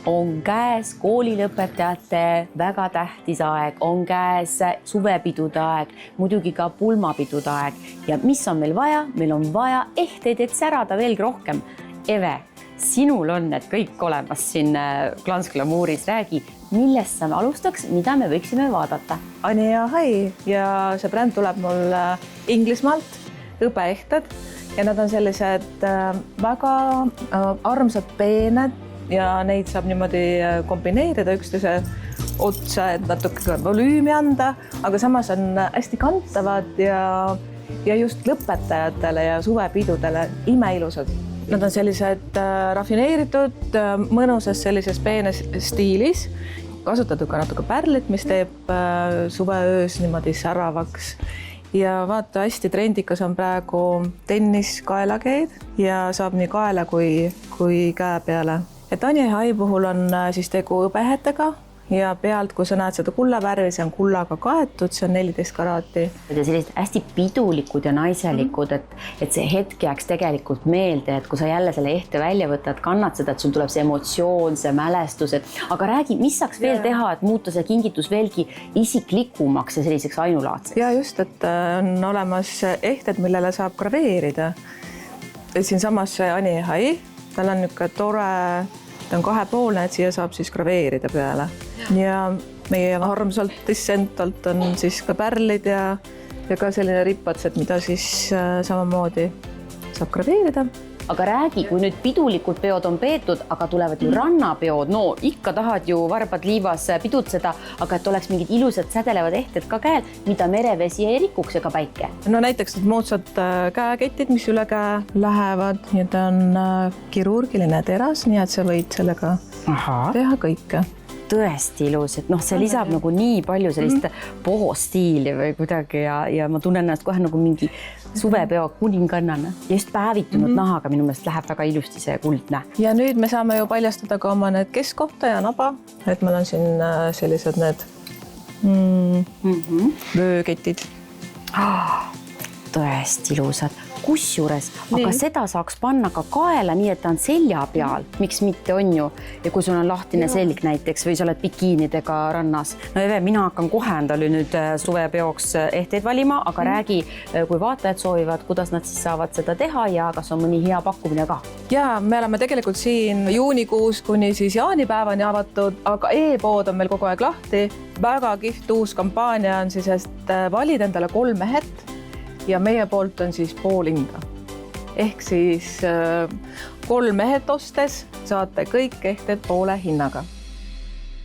on käes koolilõpetajate väga tähtis aeg, on käes suvepidude aeg, muidugi ka pulmapidude aeg. Ja mis on meil vaja? Meil on vaja ehteid, et särada veelgi rohkem. Eve, sinul on need kõik olemas siin Glans Glamouris. Räägi, millest sa alustaks, mida me võiksime vaadata? Anja Hai ja see bränd tuleb mul Inglismaalt, hõbeehted ja nad on sellised väga armsad peened ja neid saab niimoodi kombineerida üksteise otsa, et natuke volüümi anda, aga samas on hästi kantavad ja just lõpetajatele ja suvepidudele imeilusad. Nad on sellised rafineeritud, mõnusas sellises peenes stiilis, kasutatud ka natuke pärlit, mis teeb suveöös niimoodi säravaks. Ja vaata, hästi trendikas on praegu tenniskaelakeed ja saab nii kaela kui käe peale. Et Anja Hai puhul on siis tegu hõbeehetega ja pealt, kui sa näed seda kullavärvi, see on kullaga kaetud, see on 14 karaati. Ja sellised hästi pidulikud ja naiselikud, et see hetk jääks tegelikult meelde, et kui sa jälle selle ehte välja võtad, kannad seda, et sul tuleb see emotsioon, see mälestus. Aga räägi, mis saaks veel teha, et muuta see kingitus veelgi isiklikumaks ja selliseks ainulaadseks? Ja just, et on olemas ehted, millele saab graveerida. Siin samas Anja Hai, tal on niisugune tore, ta on kahepoolne, et siia saab siis graveerida peale. Ja meie armsalt Dissentalt on siis ka pärlid ja ka selline ripatsed, mida siis samamoodi saab graveerida. Aga räägi, kui nüüd pidulikud peod on peetud, aga tulevad ju rannapeod, no ikka tahad ju varbad liivas pidutseda, aga et oleks mingid ilusad sädelevad ehted ka käel, mida merevesi ei rikuks ega päike. No näiteks need moodsad käeketid, mis üle käe lähevad, need on kirurgiline teras, nii et sa võid sellega teha kõike. Tõesti ilus, et see lisab nagu nii palju sellist pohostiili või kuidagi ja ma tunnen ennast kohe nagu mingi suvepeo kuningannana. Ja just päevitunud nahaga minu meelest läheb väga ilusti see kuldne. Ja nüüd me saame ju paljastada ka oma need keskkohta ja naba, et meil on siin sellised need vööketid. Tõesti ilusad. Kusjuures, aga seda saaks panna ka kaela nii, et ta on selja peal. Miks mitte on ju? Ja kui sul on lahtine selg näiteks või sa oled bikiinidega rannas. No Eve, mina hakkan kohe endale nüüd suvepeoks ehteid valima, aga räägi, kui vaatajad soovivad, kuidas nad siis saavad seda teha ja kas on mõni hea pakkumine ka? Ja me oleme tegelikult siin juunikuus kuni siis jaanipäevani avatud, aga e-pood on meil kogu aeg lahti. Väga kihvt uus kampaania on siis, et valid endale 3 mehet ja meie poolt on siis pool hinda. Ehk siis 3 mehet ostes saate kõik ehted poole hinnaga.